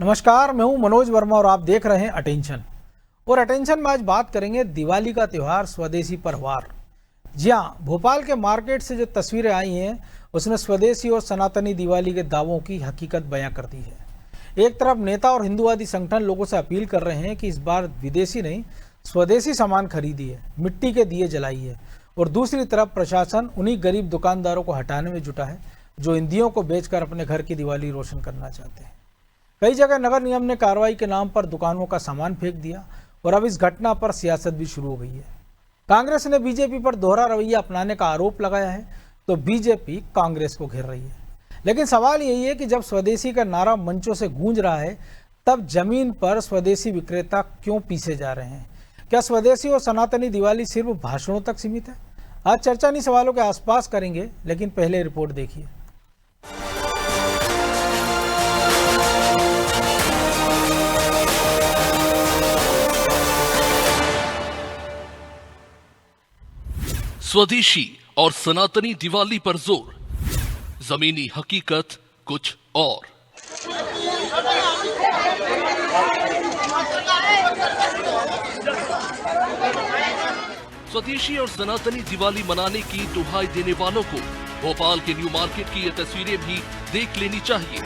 नमस्कार, मैं हूं मनोज वर्मा और आप देख रहे हैं अटेंशन। और अटेंशन में आज बात करेंगे दिवाली का त्यौहार स्वदेशी पर वार। जी हाँ, भोपाल के मार्केट से जो तस्वीरें आई हैं उसमें स्वदेशी और सनातनी दिवाली के दावों की हकीकत बयां करती है। एक तरफ नेता और हिंदूवादी संगठन लोगों से अपील कर रहे हैं कि इस बार विदेशी नहीं स्वदेशी सामान खरीदिए, मिट्टी के दिए जलाइए, और दूसरी तरफ प्रशासन उन्हीं गरीब दुकानदारों को हटाने में जुटा है जो इन दियों को बेचकर अपने घर की दिवाली रोशन करना चाहते हैं। कई जगह नगर निगम ने कार्रवाई के नाम पर दुकानों का सामान फेंक दिया और अब इस घटना पर सियासत भी शुरू हो गई है। कांग्रेस ने बीजेपी पर दोहरा रवैया अपनाने का आरोप लगाया है तो बीजेपी कांग्रेस को घेर रही है। लेकिन सवाल यही है कि जब स्वदेशी का नारा मंचों से गूंज रहा है तब जमीन पर स्वदेशी विक्रेता क्यों पीसे जा रहे हैं? क्या स्वदेशी और सनातनी दिवाली सिर्फ भाषणों तक सीमित है? आज चर्चा इन्हीं सवालों के आसपास करेंगे, लेकिन पहले रिपोर्ट देखिए। स्वदेशी और सनातनी दिवाली पर जोर, जमीनी हकीकत कुछ और। स्वदेशी और सनातनी दिवाली मनाने की दुहाई देने वालों को भोपाल के न्यू मार्केट की ये तस्वीरें भी देख लेनी चाहिए।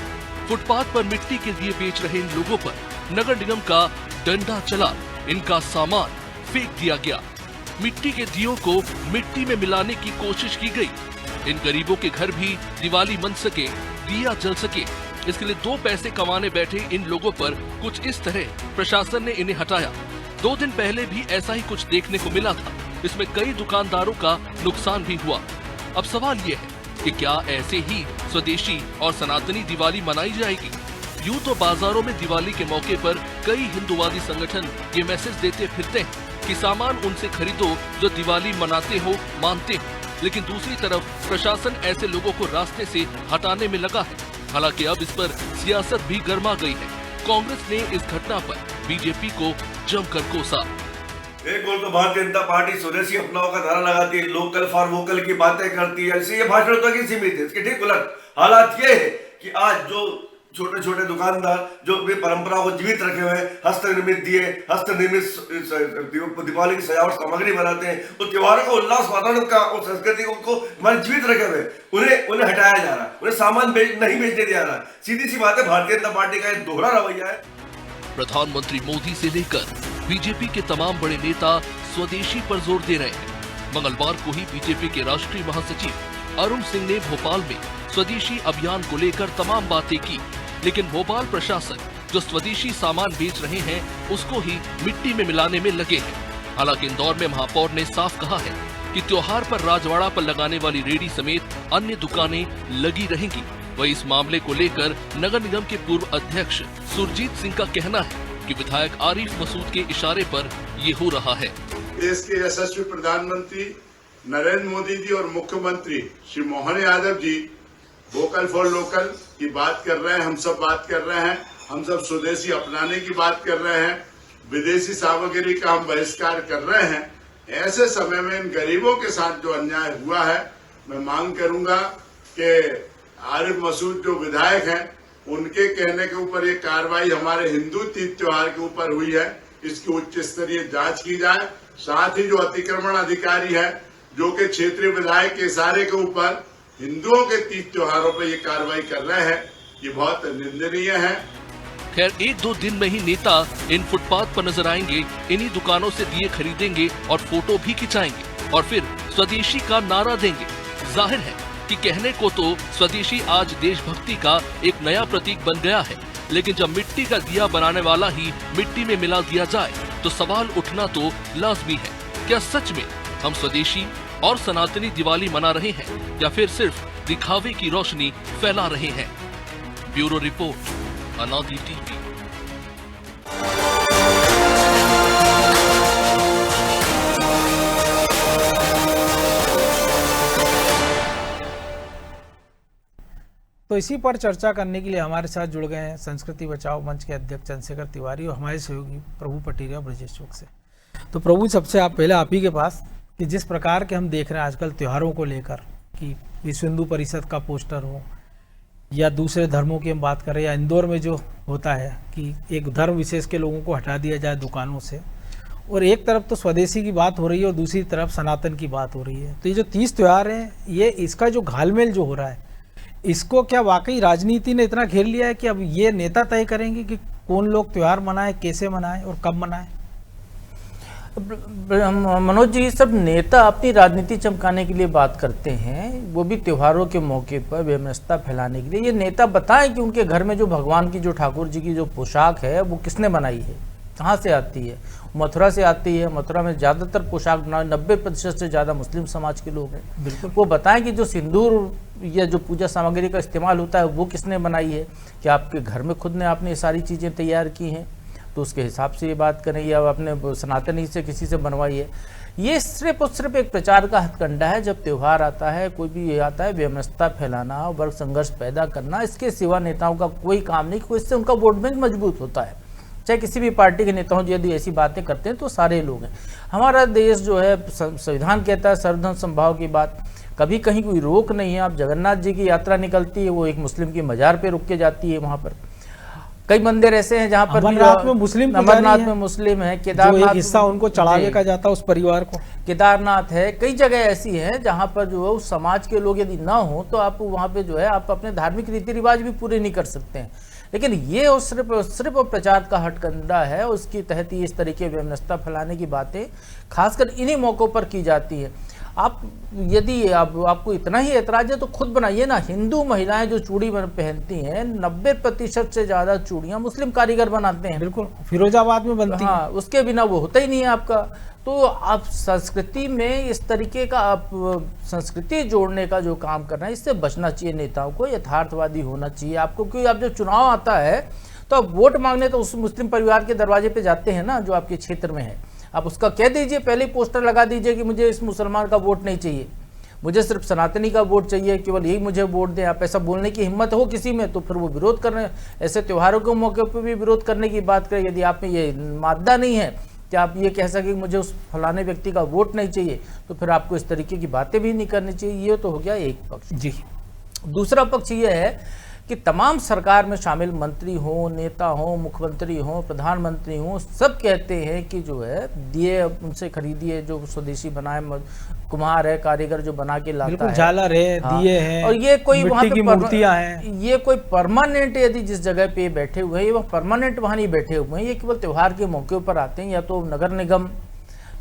फुटपाथ पर मिट्टी के दिए बेच रहे इन लोगों पर नगर निगम का डंडा चला इनका सामान फेंक दिया गया। मिट्टी के दियों को मिट्टी में मिलाने की कोशिश की गई। इन गरीबों के घर भी दिवाली मन सके, दिया जल सके, इसके लिए 2 पैसे कमाने बैठे इन लोगों पर कुछ इस तरह प्रशासन ने इन्हें हटाया। 2 दिन पहले भी ऐसा ही कुछ देखने को मिला था। इसमें कई दुकानदारों का नुकसान भी हुआ। अब सवाल ये है कि क्या ऐसे ही स्वदेशी और सनातनी दिवाली मनाई जाएगी? यूं तो बाजारों में दिवाली के मौके पर कई हिंदूवादी संगठन ये मैसेज देते फिरते हैं कि सामान उनसे खरीदो जो दिवाली मनाते हो, मानते हो, लेकिन दूसरी तरफ प्रशासन ऐसे लोगों को रास्ते से हटाने में लगा है। हालांकि अब इस पर सियासत भी गर्मा गई है। कांग्रेस ने इस घटना पर बीजेपी को जमकर कोसा। एक बोल तो भारतीय जनता पार्टी स्वदेशी अपनाओं का नारा लगाती है, लोकल फॉर वोकल की बातें करती है, ऐसे ये भाषण तो सीमित है। इसके ठीक उलट हालात ये है कि आज जो छोटे छोटे दुकानदार जो अपनी परंपरा को जीवित रखे हुए हस्तनिर्मित दिए, हस्तनिर्मित दीपावली की सजावट सामग्री बनाते हैं, उस त्योहारों को उल्लास वातावरण का और संस्कृति को हमारे जीवित रखे हुए उन्हें हटाया जा रहा है, उन्हें सामान नहीं बेचने दिया जा रहा है। सीधी सी बात है, भारतीय जनता पार्टी का एक दोहरा रवैया है। प्रधानमंत्री मोदी से लेकर बीजेपी के तमाम बड़े नेता स्वदेशी पर जोर दे रहे हैं। मंगलवार को ही बीजेपी के राष्ट्रीय महासचिव अरुण सिंह ने भोपाल में स्वदेशी अभियान को लेकर तमाम बातें की, लेकिन भोपाल प्रशासन जो स्वदेशी सामान बेच रहे हैं उसको ही मिट्टी में मिलाने में लगे हैं। हालांकि इंदौर में महापौर ने साफ कहा है कि त्योहार पर राजवाड़ा पर लगाने वाली रेहड़ी समेत अन्य दुकानें लगी रहेंगी। वही इस मामले को लेकर नगर निगम के पूर्व अध्यक्ष सुरजीत सिंह का कहना है कि विधायक आरिफ मसूद के इशारे पर ये हो रहा है। देश के यशस्वी प्रधानमंत्री नरेंद्र मोदी जी और मुख्यमंत्री Shri Mohan Yadav ji vocal for local की बात कर रहे हैं, हम सब बात कर रहे हैं, हम सब स्वदेशी अपनाने की बात कर रहे हैं, विदेशी सामग्री का हम बहिष्कार कर रहे हैं। ऐसे समय में इन गरीबों के साथ जो अन्याय हुआ है, मैं मांग करूंगा कि आरिफ मसूद जो विधायक हैं उनके कहने के ऊपर ये कार्रवाई हमारे हिंदू तीज त्योहार के ऊपर हुई है, इसकी उच्च स्तरीय जांच की जाए। साथ ही जो अतिक्रमण अधिकारी है जो कि क्षेत्रीय विधायक के इशारे के ऊपर हिंदुओं के तीज त्योहारों पर ये कार्रवाई कर रहे हैं, ये बहुत निंदनीय है। खैर 1-2 दिन में ही नेता इन फुटपाथ पर नजर आएंगे, इन्हीं दुकानों से दिए खरीदेंगे और फोटो भी खिंचाएंगे और फिर स्वदेशी का नारा देंगे। जाहिर है कि कहने को तो स्वदेशी आज देशभक्ति का एक नया प्रतीक बन गया है, लेकिन जब मिट्टी का दिया बनाने वाला ही मिट्टी में मिला दिया जाए तो सवाल उठना तो लाजमी है, क्या सच में हम स्वदेशी और सनातनी दिवाली मना रहे हैं या फिर सिर्फ दिखावे की रोशनी फैला रहे हैं? ब्यूरो रिपोर्ट, अनादि टीवी। तो इसी पर चर्चा करने के लिए हमारे साथ जुड़ गए हैं संस्कृति बचाओ मंच के अध्यक्ष चंद्रशेखर तिवारी और हमारे सहयोगी प्रभु पटेरिया ब्रजेश चौक से। तो प्रभु, सबसे आप पहले आप ही के पास कि जिस प्रकार के हम देख रहे हैं आजकल त्योहारों को लेकर कि विश्व हिंदू परिषद का पोस्टर हो, या दूसरे धर्मों की हम बात करें, या इंदौर में जो होता है कि एक धर्म विशेष के लोगों को हटा दिया जाए दुकानों से, और एक तरफ तो स्वदेशी की बात हो रही है और दूसरी तरफ सनातन की बात हो रही है। तो ये जो 30 त्यौहार हैं, ये इसका जो घालमेल जो हो रहा है, इसको क्या वाकई राजनीति ने इतना घेर लिया है कि अब ये नेता तय करेंगे कि कौन लोग त्यौहार मनाएं, कैसे मनाएं और कब मनाएं? मनोज जी, सब नेता अपनी राजनीति चमकाने के लिए बात करते हैं, वो भी त्योहारों के मौके पर वैमनस्यता फैलाने के लिए। ये नेता बताएं कि उनके घर में जो भगवान की, जो ठाकुर जी की जो पोशाक है, वो किसने बनाई है, कहाँ से आती है? मथुरा से आती है। मथुरा में ज़्यादातर पोशाक 90% से ज़्यादा मुस्लिम समाज के लोग हैं। बिल्कुल, वो बताएं कि जो सिंदूर या जो पूजा सामग्री का इस्तेमाल होता है, वो किसने बनाई है? क्या आपके घर में खुद ने आपने ये सारी चीज़ें तैयार की हैं? तो उसके हिसाब से ये बात करें, या अपने सनातनी से किसी से बनवाई है। ये सिर्फ और सिर्फ एक प्रचार का हथकंडा है। जब त्यौहार आता है, कोई भी ये आता है, वैमनस्यता फैलाना, वर्ग संघर्ष पैदा करना, इसके सिवा नेताओं का कोई काम नहीं। कोई इससे उनका वोट बैंक मजबूत होता है। चाहे किसी भी पार्टी के नेताओं यदि ऐसी बातें करते हैं तो सारे लोग हैं। हमारा देश जो है, संविधान कहता है सर्वधर्म समभाव की बात, कभी कहीं कोई रोक नहीं है। आप जगन्नाथ जी की यात्रा निकलती है, वो एक मुस्लिम की मजार पे रुक के जाती है। वहाँ पर कई मंदिर ऐसे हैं जहाँ पर अमरनाथ में मुस्लिम, अमरनाथ में मुस्लिम है, केदारनाथ हिस्सा उनको चढ़ावे का जाता है उस परिवार को, केदारनाथ है। कई जगह ऐसी हैं जहाँ पर जो है उस समाज के लोग यदि ना हो तो आप वहाँ पे जो है आप अपने धार्मिक रीति रिवाज भी पूरे नहीं कर सकते हैं। लेकिन ये सिर्फ प्रचार का हथकंडा है। उसके तहत ही इस तरीके वैमनस्यता फैलाने की बातें खासकर इन्हीं मौक़ों पर की जाती है। आप यदि आपको इतना ही ऐतराज है तो खुद बनाइए ना। हिंदू महिलाएं जो चूड़ी पहनती हैं, 90% से ज़्यादा चूड़ियाँ मुस्लिम कारीगर बनाते हैं। बिल्कुल, फिरोजाबाद में बनती हैं। हाँ, उसके बिना वो होता ही नहीं है आपका। तो आप संस्कृति में इस तरीके का आप संस्कृति जोड़ने का जो काम कर रहे हैं, इससे बचना चाहिए नेताओं को। यथार्थवादी होना चाहिए आपको, क्योंकि आप जब चुनाव आता है तो आप वोट मांगने तो उस मुस्लिम परिवार के दरवाजे पे जाते हैं ना, जो आपके क्षेत्र में है। आप उसका कह दीजिए, पहले ही पोस्टर लगा दीजिए कि मुझे इस मुसलमान का वोट नहीं चाहिए, मुझे सिर्फ सनातनी का वोट चाहिए, केवल यही मुझे वोट दें। आप ऐसा बोलने की हिम्मत हो किसी में तो फिर वो विरोध कर रहे हैं। ऐसे त्योहारों के मौके पर भी विरोध करने की बात करें। यदि आप में ये मादा नहीं है कि आप ये कह सकें कि मुझे उस फलाने व्यक्ति का वोट नहीं चाहिए, तो फिर आपको इस तरीके की बातें भी नहीं करनी चाहिए। ये तो हो गया एक पक्ष जी। दूसरा पक्ष ये है कि तमाम सरकार में शामिल मंत्री हो, नेता हो, मुख्यमंत्री हो, प्रधानमंत्री हो, सब कहते हैं कि जो है दिए उनसे खरीदिए, जो स्वदेशी बनाए, कुम्हार है, कारीगर जो बना के लाता है, झालर है, दिए हैं, और ये कोई वहाँ पे मूर्तियां हैं। ये कोई परमानेंट यदि जिस जगह पे बैठे हुए हैं, ये वो परमानेंट वहाँ नहीं बैठे हुए हैं। ये केवल त्यौहार के मौके पर आते हैं। या तो नगर निगम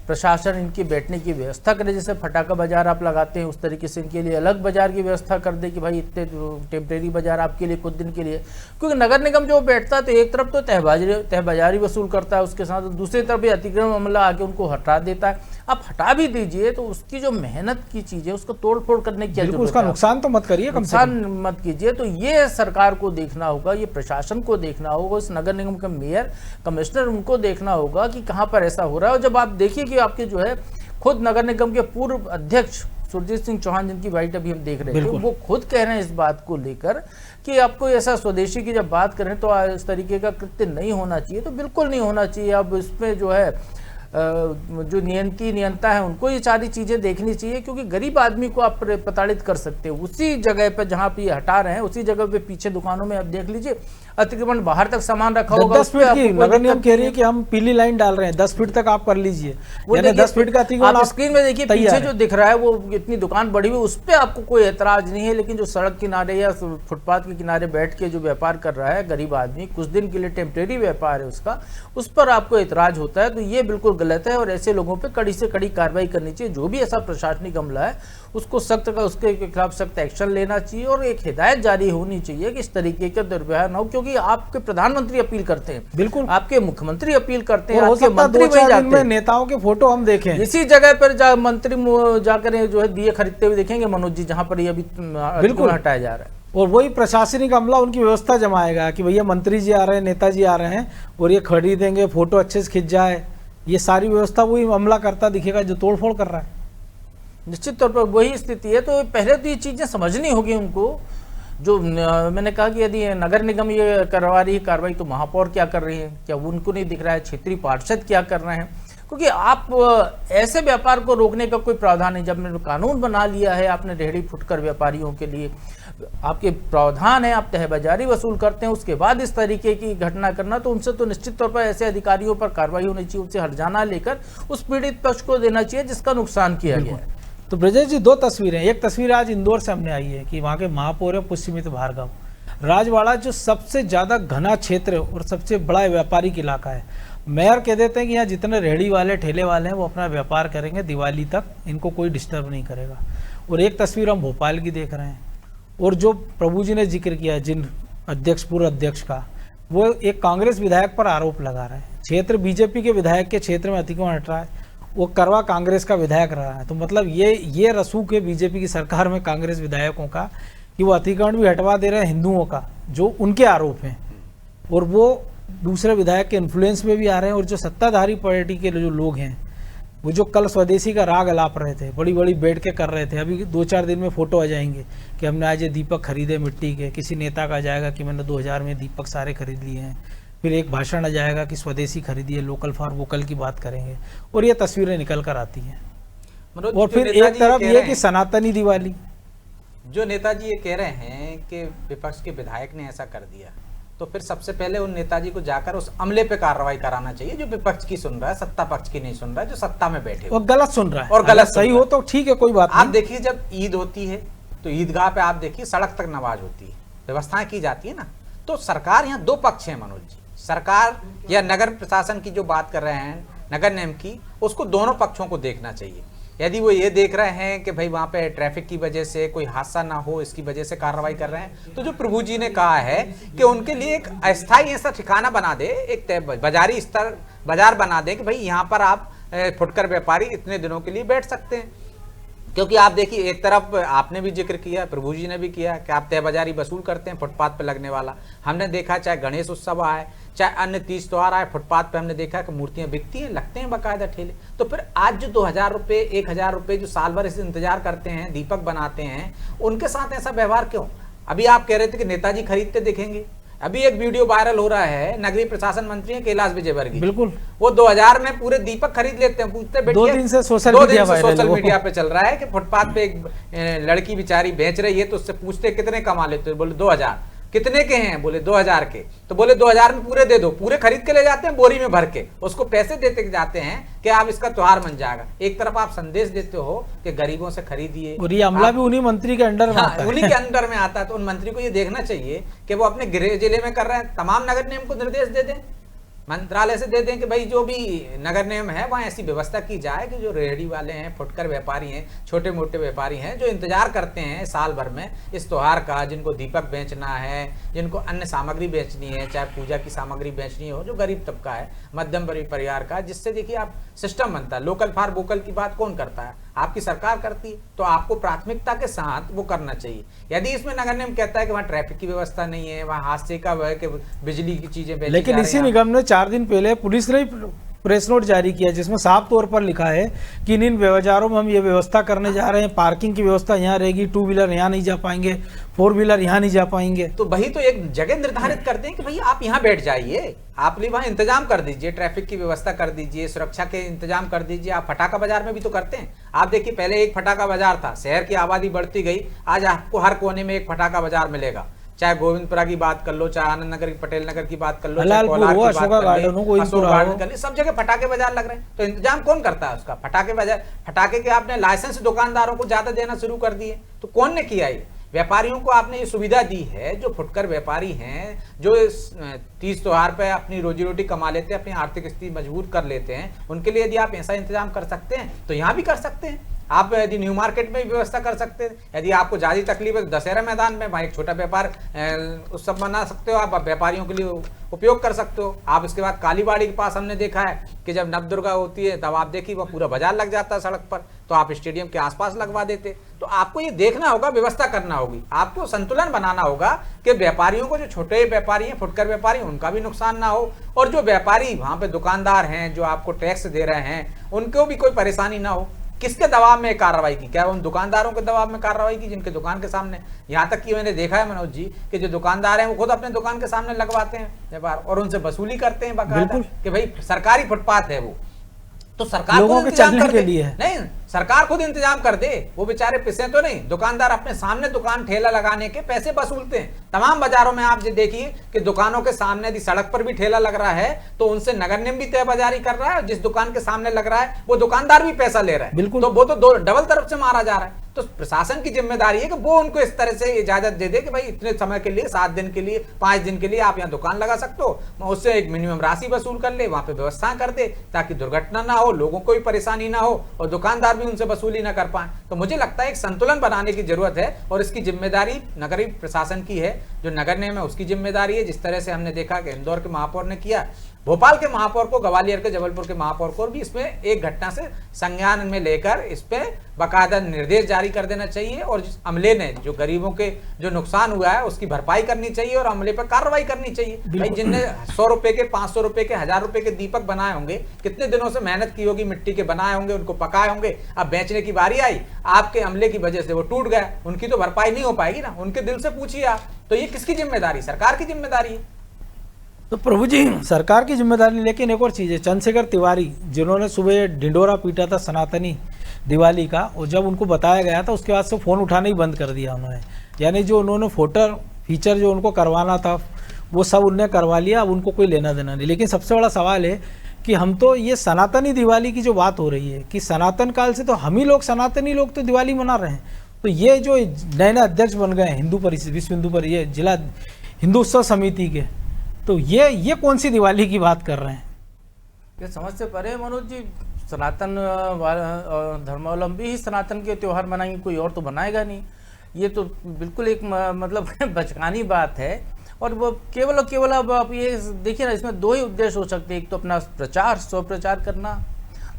प्रशासन इनकी बैठने की व्यवस्था करे, जैसे फटाका बाजार आप लगाते हैं उस तरीके से इनके लिए अलग बाजार की व्यवस्था कर दे कि भाई इतने टेम्परेरी बाजार आपके लिए कुछ दिन के लिए। क्योंकि नगर निगम जो बैठता है तो एक तरफ तो तहबाजारी वसूल करता है, उसके साथ दूसरी तरफ भी अतिक्रमण मामला आके उनको हटा देता है। आप हटा भी दीजिए तो उसकी जो मेहनत की चीज़ है उसको तोड़ फोड़ करने की जरूरत है। उसका नुकसान तो मत करिए, नुकसान मत कीजिए। तो ये सरकार को देखना होगा, ये प्रशासन को देखना होगा, इस नगर निगम के मेयर, कमिश्नर, उनको देखना होगा कि कहाँ पर ऐसा हो रहा है। और जब आप देखिए कि आपके जो है खुद नगर निगम के पूर्व अध्यक्ष सुरजीत सिंह चौहान, जिनकी वाइट अभी हम देख रहे हैं, वो खुद कह रहे हैं इस बात को लेकर कि आपको ऐसा स्वदेशी की जब बात करें तो इस तरीके का कृत्य नहीं होना चाहिए। तो बिल्कुल नहीं होना चाहिए। अब इसमें जो है जो नियंता है उनको ये सारी चीज़ें देखनी चाहिए, क्योंकि गरीब आदमी को आप प्रताड़ित कर सकते हो। उसी जगह पर जहाँ पे ये हटा रहे हैं, उसी जगह पे पीछे दुकानों में आप देख लीजिए, अतिक्रमण बाहर तक सामान रखा होगा। 10 फीट की नगर निगम कह रही है कि हम पीली लाइन डाल रहे हैं, 10 फीट तक आप कर लीजिए। वो 10 फीट का अतिक्रमण आप स्क्रीन में देखिए, पीछे जो दिख रहा है वो इतनी दुकान बड़ी हुई, उस पर आपको कोई एतराज नहीं है। लेकिन जो सड़क किनारे या फुटपाथ के किनारे बैठ के जो व्यापार कर रहा है गरीब आदमी, कुछ दिन के लिए टेम्परेरी व्यापार है उसका, उस पर आपको एतराज होता है। तो ये बिल्कुल गलत है और ऐसे लोगों पे कड़ी से कड़ी कार्रवाई करनी चाहिए। जो भी ऐसा प्रशासनिक अमला है उसको उसके खिलाफ सख्त एक्शन लेना चाहिए और एक हिदायत जारी होनी चाहिए कि इस तरीके का दुर्व्यवहार न हो। क्योंकि आपके प्रधानमंत्री अपील करते हैं, बिल्कुल आपके मुख्यमंत्री अपील करते हैं, आपके मंत्री वहीं जाते हैं। नेताओं के फोटो हम देखें, इसी जगह पर मंत्री जाकर जो है दिए खरीदते हुए देखेंगे मनोज जी, जहां पर ये अभी बिल्कुल हटाया जा रहा है। और वही प्रशासनिक अमला उनकी व्यवस्था जमाएगा कि भैया मंत्री जी आ रहे हैं, नेताजी आ रहे हैं और ये खरीदेंगे, फोटो अच्छे से खिंच जाए। ये सारी व्यवस्था वही अमला करता दिखेगा जो तोड़फोड़ कर रहा है। निश्चित तौर पर वही स्थिति है। तो पहले तो ये चीज़ें समझनी होगी उनको। जो मैंने कहा कि यदि नगर निगम ये करवा रही है कार्रवाई, तो महापौर क्या कर रही है? क्या उनको नहीं दिख रहा है? क्षेत्रीय पार्षद क्या कर रहे हैं? क्योंकि आप ऐसे व्यापार को रोकने का कोई प्रावधान नहीं। जब मैंने कानून बना लिया है आपने रेहड़ी फुटकर व्यापारियों के लिए, आपके प्रावधान है, आप तहबाजारी वसूल करते हैं, उसके बाद इस तरीके की घटना करना, तो उनसे तो निश्चित तौर पर ऐसे अधिकारियों पर कार्रवाई होनी चाहिए, उनसे हर्जाना लेकर उस पीड़ित पक्ष को देना चाहिए जिसका नुकसान किया गया है। तो ब्रजेश जी, दो तस्वीरें, एक तस्वीर आज इंदौर से हमने आई है कि वहाँ के महापौर है पुष्यमित भार्गव। राजवाड़ा जो सबसे ज़्यादा घना क्षेत्र और सबसे बड़ा व्यापारिक इलाका है, मेयर कह देते हैं कि यहाँ जितने रेहड़ी वाले ठेले वाले हैं वो अपना व्यापार करेंगे, दिवाली तक इनको कोई डिस्टर्ब नहीं करेगा। और एक तस्वीर हम भोपाल की देख रहे हैं, और जो प्रभु जी ने जिक्र किया जिन अध्यक्ष पूर्व अध्यक्ष का, वो एक कांग्रेस विधायक पर आरोप लगा रहा है। क्षेत्र बीजेपी के विधायक के क्षेत्र में अतिक्रमण हट रहा है, वो करवा कांग्रेस का विधायक रहा है। तो मतलब ये रसूख है बीजेपी की सरकार में कांग्रेस विधायकों का कि वो अतिक्रमण भी हटवा दे रहे हैं हिंदुओं का, जो उनके आरोप हैं, और वो दूसरे विधायक के इन्फ्लुएंस में भी आ रहे हैं। और जो सत्ताधारी पार्टी के जो लोग हैं, वो जो कल स्वदेशी का राग अलाप रहे थे, बड़ी बड़ी बैठ के कर रहे थे, अभी 2-4 दिन में फोटो आ जाएंगे कि हमने आज ये दीपक खरीदे मिट्टी के, किसी नेता का आ जाएगा कि मैंने 2000 में दीपक सारे खरीद लिए हैं, फिर एक भाषण आ जाएगा कि स्वदेशी खरीदिए, लोकल फॉर वोकल की बात करेंगे, और ये तस्वीरें निकल कर आती हैं। और फिर एक तरफ ये कि सनातनी दिवाली, जो नेताजी ये कह रहे हैं कि विपक्ष के विधायक ने ऐसा कर दिया, तो फिर सबसे पहले उन नेताजी को जाकर उस अमले पे कार्रवाई कराना चाहिए जो विपक्ष की सुन रहा है, सत्ता पक्ष की नहीं सुन रहा है, जो सत्ता में बैठे वो गलत सुन रहा है, और गलत सही हो तो ठीक है, कोई बात आप नहीं। देखिए, जब ईद होती है तो ईदगाह पे आप देखिए सड़क तक नमाज होती है, व्यवस्थाएं की जाती है ना। तो सरकार, यहाँ दो पक्ष है मनोज जी, सरकार या नगर प्रशासन की जो बात कर रहे हैं नगर निगम की, उसको दोनों पक्षों को देखना चाहिए। यदि वो ये देख रहे हैं कि भाई वहाँ पे ट्रैफिक की वजह से कोई हादसा ना हो, इसकी वजह से कार्रवाई कर रहे हैं, तो जो प्रभु जी ने कहा है कि उनके लिए एक अस्थायी ऐसा ठिकाना बना दे, एक बाजारी स्तर बाजार बना दे कि भाई यहाँ पर आप फुटकर व्यापारी इतने दिनों के लिए बैठ सकते हैं। क्योंकि आप देखिए, एक तरफ आपने भी जिक्र किया, प्रभु जी ने भी किया कि आप तय बाजारी वसूल करते हैं फुटपाथ पे लगने वाला। हमने देखा चाहे गणेश उत्सव आए, चाहे अन्य तीज त्योहार आए, फुटपाथ पे हमने देखा कि मूर्तियां बिकती हैं, लगते हैं बाकायदा ठेले। तो फिर आज जो 2000 रुपये 1000 रुपये जो साल भर इसे इंतजार करते हैं, दीपक बनाते हैं, उनके साथ ऐसा व्यवहार क्यों? अभी आप कह रहे थे कि नेताजी खरीदते दिखेंगे, अभी एक वीडियो वायरल हो रहा है, नगरीय प्रशासन मंत्री है कैलाश विजयवर्गीय, बिल्कुल, वो 2000 में पूरे दीपक खरीद लेते हैं। पूछते 2 दिन से सोशल मीडिया पे चल रहा है कि फुटपाथ पे एक लड़की बेचारी बेच रही है, तो उससे पूछते कितने कमा लेते हो, बोले 2000। कितने के हैं? बोले 2000 के। तो बोले 2000 में पूरे दे दो, पूरे खरीद के ले जाते हैं बोरी में भर के, उसको पैसे देते जाते हैं कि आप इसका त्योहार बन जाएगा। एक तरफ आप संदेश देते हो कि गरीबों से खरीदिए, और ये अमला भी उन्हीं मंत्री के अंडर में आता है। उन्हीं के अंडर में आता है। तो उन मंत्री को ये देखना चाहिए कि वो अपने गृह जिले में कर रहे हैं, तमाम नगर निगम को निर्देश दे दें, मंत्रालय से दे दें कि भाई जो भी नगर निगम है वहाँ ऐसी व्यवस्था की जाए कि जो रेहड़ी वाले हैं, फुटकर व्यापारी हैं, छोटे मोटे व्यापारी हैं, जो इंतजार करते हैं साल भर में इस त्योहार का, जिनको दीपक बेचना है, जिनको अन्य सामग्री बेचनी है, चाहे पूजा की सामग्री बेचनी हो, जो गरीब तबका है, मध्यम वर्गीय परिवार का, जिससे देखिए आप सिस्टम बनता है। लोकल फॉर वोकल की बात कौन करता है? आपकी सरकार करती है। तो आपको प्राथमिकता के साथ वो करना चाहिए। यदि इसमें नगर निगम कहता है कि वहाँ ट्रैफिक की व्यवस्था नहीं है, वहाँ हादसे का वह कि बिजली की चीजें, लेकिन इसी निगम ने 4 दिन पहले पुलिस ने प्रेस नोट जारी किया जिसमें साफ तौर पर लिखा है कि इन बाजारों में हम ये व्यवस्था करने जा रहे हैं, पार्किंग की व्यवस्था यहाँ रहेगी, 2 व्हीलर यहाँ नहीं जा पाएंगे, 4 व्हीलर यहाँ नहीं जा पाएंगे। तो वही तो एक जगह निर्धारित करते हैं कि भाई आप यहाँ बैठ जाइए, आप वहाँ इंतजाम कर दीजिए, ट्रैफिक की व्यवस्था कर दीजिए, सुरक्षा के इंतजाम कर दीजिए। आप फटाका बाजार में भी तो करते हैं। आप देखिए, पहले एक फटाका बाजार था, शहर की आबादी बढ़ती गई, आज आपको हर कोने में एक फटाका बाजार मिलेगा। चाहे गोविंदपुरा की बात कर लो, चाहे आनंद नगर, पटेल नगर की बात कर लो, चाहे कोलार की बात कर लो, सब जगह फटाके बाजार लग रहे हैं। तो इंतजाम कौन करता है उसका? फटाके बाजार, फटाके के आपने लाइसेंस दुकानदारों को ज्यादा देना शुरू कर दिए, तो कौन ने किया ये? व्यापारियों को आपने ये सुविधा दी है, जो फुटकर व्यापारी हैं, जो तीज त्योहार पे अपनी रोजी रोटी कमा लेते हैं, अपनी आर्थिक स्थिति मजबूत कर लेते हैं, उनके लिए यदि आप ऐसा इंतजाम कर सकते हैं तो यहाँ भी कर सकते हैं। आप यदि न्यू मार्केट में भी व्यवस्था कर सकते हैं। यदि आपको ज्यादा तकलीफ है तो दशहरा मैदान में वहाँ एक छोटा व्यापार उत्सव बना सकते हो, आप व्यापारियों के लिए उपयोग कर सकते हो। आप इसके बाद कालीबाड़ी के पास हमने देखा है कि जब नवदुर्गा होती है तब आप देखिए वह पूरा बाजार लग जाता है सड़क पर, तो आप स्टेडियम के आसपास लगवा देते। तो आपको ये देखना होगा, व्यवस्था करना होगी, आपको संतुलन बनाना होगा कि व्यापारियों को, जो छोटे व्यापारी हैं, फुटकर व्यापारी, उनका भी नुकसान ना हो, और जो व्यापारी वहाँ पे दुकानदार हैं, जो आपको टैक्स दे रहे हैं, उनको भी कोई परेशानी ना हो। किसके दबाव में कार्रवाई की? क्या उन दुकानदारों के दबाव में कार्रवाई की जिनके दुकान के सामने? यहाँ तक कि मैंने देखा है मनोज जी कि जो दुकानदार हैं वो खुद अपने दुकान के सामने लगवाते हैं व्यापार और उनसे वसूली करते हैं बाकायदा कि भाई सरकारी फुटपाथ है वो। तो सरकार लोगों खुद के इंतजाम चलने कर के दे। लिए है। नहीं, सरकार खुद इंतजाम कर दे, वो बेचारे पिसे तो नहीं। दुकानदार अपने सामने दुकान ठेला लगाने के पैसे वसूलते हैं। तमाम बाजारों में आप देखिए कि दुकानों के सामने यदि सड़क पर भी ठेला लग रहा है तो उनसे नगर निगम भी तय बाजारी कर रहा है, जिस दुकान के सामने लग रहा है वो दुकानदार भी पैसा ले रहा है। बिल्कुल। तो वो तो डबल तरफ से मारा जा रहा है। तो प्रशासन की जिम्मेदारी है कि वो उनको इस तरह से इजाजत दे दे कि भाई इतने समय के लिए, 7 दिन के लिए, 5 दिन के लिए आप यहाँ दुकान लगा सकते हो, उससे एक मिनिमम राशि वसूल कर ले, वहां पे व्यवस्था कर दे ताकि दुर्घटना ना हो, लोगों को भी परेशानी ना हो और दुकानदार भी उनसे वसूली ना कर पाए। तो मुझे लगता है एक संतुलन बनाने की जरूरत है और इसकी जिम्मेदारी नगरीय प्रशासन की है। जो नगर निगम है उसकी जिम्मेदारी है। जिस तरह से हमने देखा कि इंदौर के महापौर ने किया, भोपाल के महापौर को, ग्वालियर के, जबलपुर के महापौर को भी इसमें एक घटना से संज्ञान में लेकर इस पे बाकायदा निर्देश जारी कर देना चाहिए और जिस अमले ने जो गरीबों के जो नुकसान हुआ है उसकी भरपाई करनी चाहिए और अमले पर कार्रवाई करनी चाहिए। भाई जिनने 100 रुपए के, 500 रुपए के, 1000 रुपए के दीपक बनाए होंगे, कितने दिनों से मेहनत की होगी, मिट्टी के बनाए होंगे, उनको पकाए होंगे, अब बेचने की बारी आई, आपके अमले की वजह से वो टूट गया, उनकी तो भरपाई नहीं हो पाएगी ना। उनके दिल से पूछिए आप। तो ये किसकी जिम्मेदारी? सरकार की जिम्मेदारी है। तो प्रभु जी, सरकार की जिम्मेदारी। लेकिन एक और चीज़ है, चंद्रशेखर तिवारी जिन्होंने सुबह ढिंडोरा पीटा था सनातनी दिवाली का, और जब उनको बताया गया था उसके बाद से फ़ोन उठाना ही बंद कर दिया उन्होंने। यानी जो उन्होंने फीचर जो उनको करवाना था वो सब उनने करवा लिया, अब उनको कोई लेना देना नहीं। लेकिन सबसे बड़ा सवाल है कि हम तो ये सनातनी दिवाली की जो बात हो रही है कि सनातन काल से तो हम ही लोग, सनातनी लोग तो दिवाली मना रहे हैं। तो ये जो नए नए अध्यक्ष बन गए हिंदू परिषद, विश्व हिंदू परिषद, ये जिला हिंदू उत्सव समिति के, तो ये कौन सी दिवाली की बात कर रहे हैं? ये समझ से परे मनोज जी, सनातन धर्मावलंबी ही सनातन के त्यौहार मनाएंगे, कोई और तो बनाएगा नहीं। ये तो बिल्कुल एक मतलब बचकानी बात है। और वो केवल और केवल अब आप ये देखिए ना, इसमें 2 ही उद्देश्य हो सकते हैं। एक तो अपना प्रचार, स्वप्रचार करना,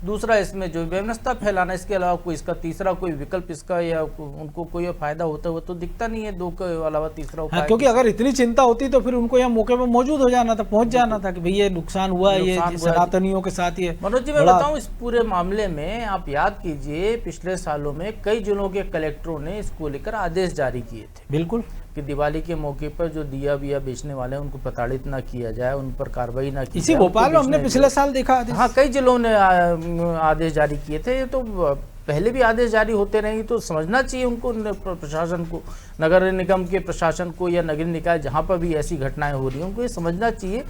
दूसरा इसमें जो व्यवस्था फैलाना। इसके अलावा कोई इसका तीसरा कोई विकल्प इसका या उनको कोई फायदा होता हुआ तो दिखता नहीं है। 2 के अलावा तीसरा उपाय। क्योंकि अगर इतनी चिंता होती तो फिर उनको यहाँ मौके पर मौजूद हो जाना था, पहुंच जाना था कि भाई ये नुकसान हुआ, ये सनातनियों के साथ। ये मनोज जी, मैं बताऊं इस पूरे मामले में आप याद कीजिए, पिछले सालों में कई जिलों के कलेक्टरों ने इसको लेकर आदेश जारी किए थे। बिल्कुल, कि दिवाली के मौके पर जो दिया बिया बेचने वाले हैं उनको प्रताड़ित ना किया जाए, उन पर कार्रवाई ना की इसी जाए। भोपाल में हमने पिछले साल देखा। हाँ, कई जिलों ने आदेश जारी किए थे। तो पहले भी आदेश जारी होते रहेंगे तो समझना चाहिए उनको, प्रशासन को, नगर निगम के प्रशासन को या नगर निकाय जहाँ पर भी ऐसी घटनाएं हो रही हैं उनको ये समझना चाहिए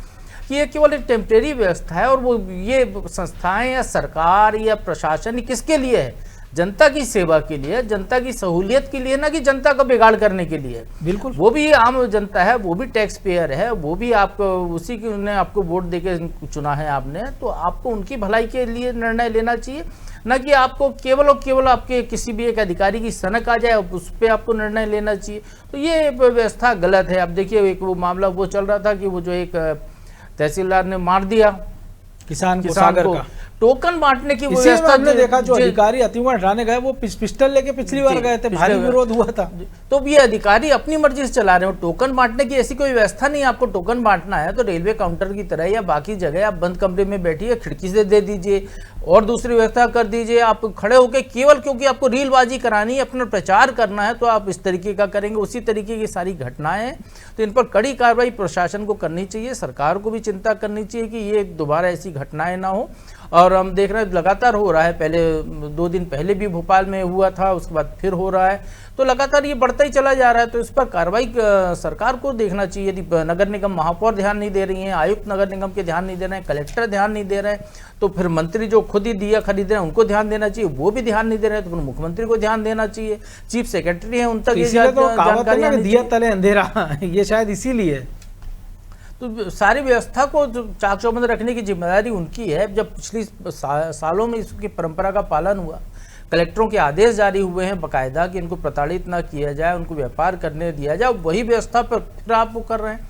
कि ये केवल एक टेम्परेरी व्यवस्था है। और वो ये संस्थाएं या सरकार या प्रशासन किसके लिए है? जनता की सेवा के लिए, जनता की सहूलियत के लिए, ना कि जनता का बिगाड़ करने के लिए। बिल्कुल, वो भी आम जनता है, वो भी टैक्स पेयर है, वो भी आपको उसी की ने आपको वोट देके चुना है आपने, तो आपको उनकी भलाई के लिए निर्णय लेना चाहिए, ना कि आपको केवल और केवल आपके किसी भी एक अधिकारी की सनक आ जाए उस पर आपको निर्णय लेना चाहिए। तो ये व्यवस्था गलत है। अब देखिए, एक वो मामला वो चल रहा था कि वो जो एक तहसीलदार ने मार दिया किसान को का टोकन बांटने की व्यवस्था। हमने देखा जो अधिकारी अतिक्रमण हटाने गए वो पिस्टल लेके पिछली बार गए थे, भारी विरोध हुआ था। तो ये अधिकारी अपनी मर्जी से चला रहे हो। टोकन बांटने की ऐसी कोई व्यवस्था नहीं है। आपको टोकन बांटना है तो रेलवे काउंटर की तरह या बाकी जगह आप बंद कमरे में बैठिए, खिड़की से दे दीजिए और दूसरी व्यवस्था कर दीजिए। आप खड़े होकर केवल क्योंकि आपको रीलबाजी करानी है, अपना प्रचार करना है, तो आप इस तरीके का करेंगे। उसी तरीके की सारी घटनाएं हैं, तो इन पर कड़ी कार्रवाई प्रशासन को करनी चाहिए, सरकार को भी चिंता करनी चाहिए कि ये दोबारा ऐसी घटनाएं ना हो। और हम देख रहे हैं लगातार हो रहा है, पहले 2 दिन पहले भी भोपाल में हुआ था, उसके बाद फिर हो रहा है, तो लगातार ये बढ़ता ही चला जा रहा है। तो इस पर कार्रवाई सरकार को देखना चाहिए। यदि नगर निगम महापौर ध्यान नहीं दे रही हैं, आयुक्त नगर निगम के ध्यान नहीं दे रहे हैं, कलेक्टर ध्यान नहीं दे रहे हैं, तो फिर मंत्री जो खुद ही दिया खरीद रहे हैं उनको ध्यान देना चाहिए, वो भी ध्यान नहीं दे रहे हैं, तो फिर मुख्यमंत्री को ध्यान देना चाहिए, चीफ सेक्रेटरी है उन तक जानकारी दिया तले अंधेरा ये शायद इसीलिए। तो सारी व्यवस्था को चाक चौबंद रखने की जिम्मेदारी उनकी है। जब पिछली सालों में इसकी परंपरा का पालन हुआ, कलेक्टरों के आदेश जारी हुए हैं बाकायदा कि इनको प्रताड़ित ना किया जाए, उनको व्यापार करने दिया जाए, वही व्यवस्था पर फिर आप वो कर रहे हैं।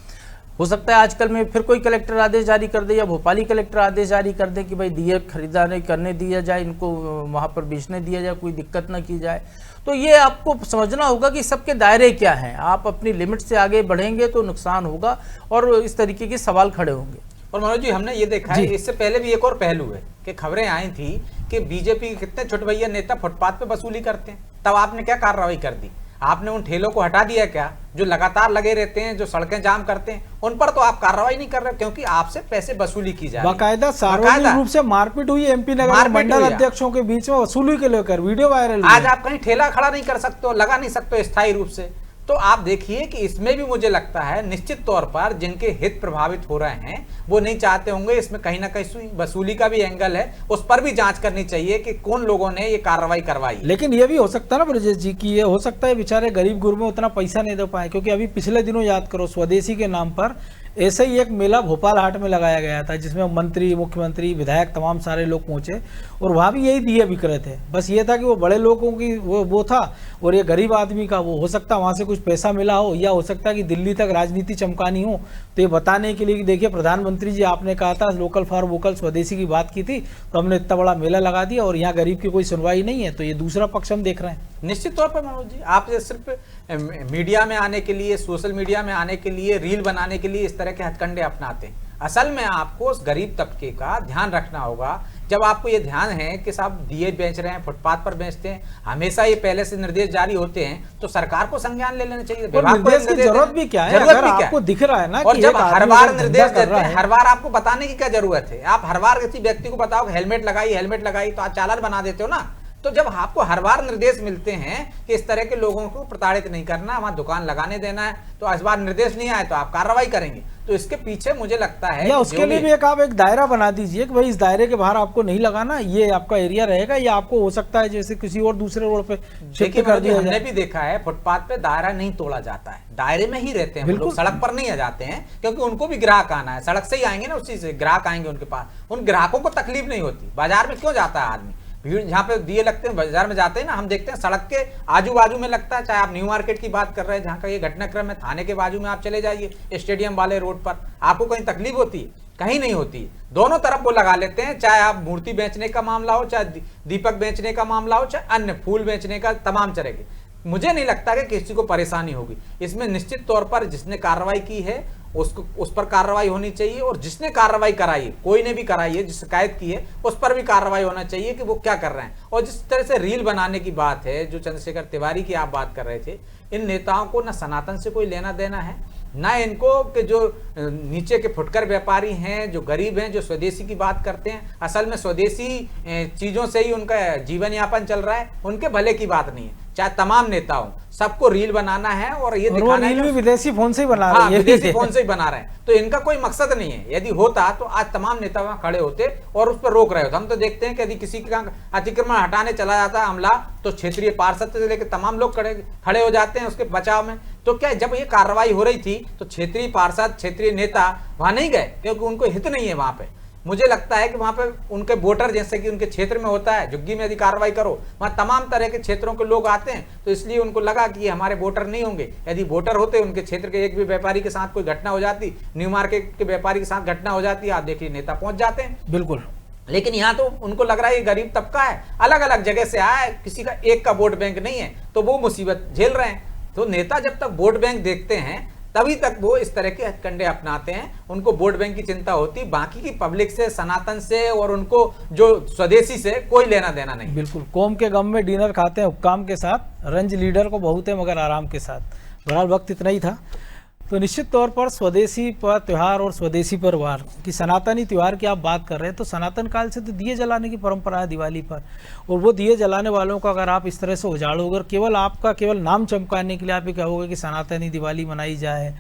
हो सकता है आजकल में फिर कोई कलेक्टर आदेश जारी कर दे या भोपाली कलेक्टर आदेश जारी कर दे कि भाई दिए खरीदारी करने दिया जाए, इनको वहाँ पर बेचने दिया जाए, कोई दिक्कत ना की जाए। तो ये आपको समझना होगा कि सबके दायरे क्या हैं। आप अपनी लिमिट से आगे बढ़ेंगे तो नुकसान होगा और इस तरीके के सवाल खड़े होंगे। और मनोज जी, हमने ये देखा है, इससे पहले भी एक और पहलू है कि खबरें आई थी कि बीजेपी के कितने छुटभैया नेता फुटपाथ पे वसूली करते हैं, तब आपने क्या कार्रवाई कर दी। आपने उन ठेलों को हटा दिया क्या, जो लगातार लगे रहते हैं, जो सड़कें जाम करते हैं, उन पर तो आप कार्रवाई नहीं कर रहे, क्योंकि आपसे पैसे वसूली की जा रही है। बाकायदा सार्वजनिक रूप से मारपीट हुई एमपी नगर में मंडल अध्यक्षों के बीच में वसूली के लेकर वीडियो वायरल। आज आप कहीं ठेला खड़ा नहीं कर सकते हो, लगा नहीं सकते हो स्थायी रूप से। तो आप देखिए कि इसमें भी मुझे लगता है निश्चित तौर पर जिनके हित प्रभावित हो रहे हैं वो नहीं चाहते होंगे, इसमें कहीं ना कहीं वसूली का भी एंगल है, उस पर भी जांच करनी चाहिए कि कौन लोगों ने ये कार्रवाई करवाई। लेकिन ये भी हो सकता है ना ब्रजेश जी की, ये हो सकता है बेचारे गरीब गुरबे उतना पैसा नहीं दे पाए, क्योंकि अभी पिछले दिनों याद करो स्वदेशी के नाम पर ऐसे ही एक मेला भोपाल हाट में लगाया गया था, जिसमें मंत्री, मुख्यमंत्री, विधायक तमाम सारे लोग पहुंचे और वहां भी यही दिए बिक रहे थे। बस ये था कि वो बड़े लोगों की वो था और ये गरीब आदमी का वो, हो सकता है वहां से कुछ पैसा मिला हो, या हो सकता है कि दिल्ली तक राजनीति चमकानी हो। तो ये बताने के लिए कि देखिए प्रधानमंत्री जी आपने कहा था लोकल फॉर वोकल स्वदेशी की बात की थी, तो हमने इतना बड़ा मेला लगा दिया और यहाँ गरीब की कोई सुनवाई नहीं है। तो ये दूसरा पक्ष हम देख रहे हैं। निश्चित तौर पर मनोज जी, आप सिर्फ मीडिया में आने के लिए, सोशल मीडिया में आने के लिए, रील बनाने के लिए इस तरह के हथकंडे अपनाते हैं। असल में आपको उस गरीब तबके का ध्यान रखना होगा। जब आपको ये ध्यान है कि साहब दिए बेच रहे हैं, फुटपाथ पर बेचते हैं, हमेशा ये पहले से निर्देश जारी होते हैं, तो सरकार को संज्ञान ले लेना चाहिए। निर्देश की जरूरत भी क्या है, अगर आपको दिख रहा है ना और कि जब हर बार निर्देश देते हैं, हर बार आपको बताने की क्या जरूरत है? आप हर बार किसी व्यक्ति को बताओ कि हेलमेट लगाई, तो आज चालान बना देते हो ना। तो जब आपको हर बार निर्देश मिलते हैं कि इस तरह के लोगों को प्रताड़ित नहीं करना, वहां दुकान लगाने देना है, तो इस बार निर्देश नहीं आए तो आप कार्रवाई करेंगे। तो इसके पीछे मुझे लगता है या उसके लिए भी आप एक दायरा बना दीजिए कि भाई इस दायरे के बाहर आपको नहीं लगाना, ये आपका एरिया रहेगा, या आपको हो सकता है जैसे किसी और दूसरे रोड पे शिफ्ट कर दिया। हमने भी देखा है फुटपाथ पे दायरा नहीं तोड़ा जाता है, दायरे में ही रहते हैं लोग, सड़क पर नहीं आ जाते हैं, क्योंकि उनको भी ग्राहक आना है, सड़क से ही आएंगे ना, उसी से ग्राहक आएंगे उनके पास। उन ग्राहकों को तकलीफ नहीं होती। बाजार में क्यों जाता है आदमी? भीड़ जहाँ पे दिए लगते हैं, बाजार में जाते हैं ना, हम देखते हैं सड़क के आजू बाजू में लगता है। चाहे आप न्यू मार्केट की बात कर रहे हैं, जहाँ का ये घटनाक्रम है, थाने के बाजू में आप चले जाइए, स्टेडियम वाले रोड पर, आपको कहीं तकलीफ होती है? कहीं नहीं होती है। दोनों तरफ वो लगा लेते हैं, चाहे आप मूर्ति बेचने का मामला हो, चाहे दीपक बेचने का मामला हो, चाहे अन्य फूल बेचने का, तमाम चलेगी। मुझे नहीं लगता कि किसी को परेशानी होगी इसमें। निश्चित तौर पर जिसने कार्रवाई की है उसको, उस पर कार्रवाई होनी चाहिए, और जिसने कार्रवाई कराई है, कोई ने भी कराई है, जिस शिकायत की है, उस पर भी कार्रवाई होना चाहिए कि वो क्या कर रहे हैं। और जिस तरह से रील बनाने की बात है, जो चंद्रशेखर तिवारी की आप बात कर रहे थे, इन नेताओं को ना सनातन से कोई लेना देना है, ना इनको कि जो नीचे के फुटकर व्यापारी हैं, जो गरीब हैं, जो स्वदेशी की बात करते हैं। असल में स्वदेशी चीजों से ही उनका जीवन यापन चल रहा है, उनके भले की बात नहीं है। चाहे तमाम नेताओं, सबको रील बनाना है और ये दिखाना है कि विदेशी फोन से ही बना रहे हैं, विदेशी फोन से ही बना रहे हैं। तो इनका कोई मकसद नहीं है। यदि होता तो आज तमाम नेता वहां खड़े होते और उस पर रोक रहे होते। हम तो देखते हैं कि यदि किसी का अतिक्रमण हटाने चला जाता है अमला, तो क्षेत्रीय पार्षद से लेकर तमाम लोग खड़े हो जाते हैं उसके बचाव में। तो क्या जब ये कार्रवाई हो रही थी तो क्षेत्रीय पार्षद, क्षेत्रीय नेता वहां नहीं गए, क्योंकि उनको हित नहीं है वहां पे। मुझे लगता है कि वहां पे उनके वोटर, जैसे कि उनके क्षेत्र में होता है, झुग्गी में यदि कार्रवाई करो, वहां तमाम तरह के क्षेत्रों के लोग आते हैं, तो इसलिए उनको लगा कि ये हमारे वोटर नहीं होंगे। यदि वोटर होते, उनके क्षेत्र के एक भी व्यापारी के साथ कोई घटना हो जाती, न्यू मार्केट के व्यापारी के साथ घटना हो जाती, आप देखिए नेता पहुंच जाते हैं। बिल्कुल। लेकिन यहाँ तो उनको लग रहा है ये गरीब तबका है, अलग अलग जगह से आया है, किसी का एक का वोट बैंक नहीं है, तो वो मुसीबत झेल रहे हैं। तो नेता जब तक वोट बैंक देखते हैं तभी तक वो इस तरह के हथकंडे अपनाते हैं। उनको वोट बैंक की चिंता होती, बाकी की पब्लिक से, सनातन से और उनको जो स्वदेशी से कोई लेना देना नहीं। बिल्कुल, कौम के गम में डिनर खाते हैं हुक्काम के साथ, रंज लीडर को बहुत है मगर आराम के साथ। बहरहाल वक्त इतना ही था। तो निश्चित तौर पर स्वदेशी पर त्यौहार और स्वदेशी पर वार की, सनातनी त्यौहार की आप बात कर रहे हैं, तो सनातन काल से तो दिए जलाने की परंपरा है दिवाली पर, और वो दिए जलाने वालों का अगर आप इस तरह से उजाड़ोगे, अगर केवल आपका केवल नाम चमकाने के लिए आप ये कहोगे कि सनातनी दिवाली मनाई जाए,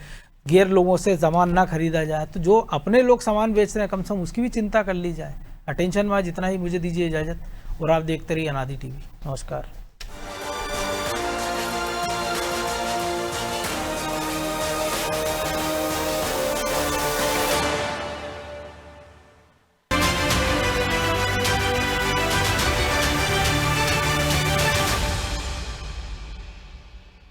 गैर लोगों से सामान ना खरीदा जाए, तो जो अपने लोग सामान बेच रहे हैं कम से कम उसकी भी चिंता कर ली जाए। अटेंशन में आज इतना ही, मुझे दीजिए इजाज़त और आप देखते रहिए अनादि टीवी। नमस्कार।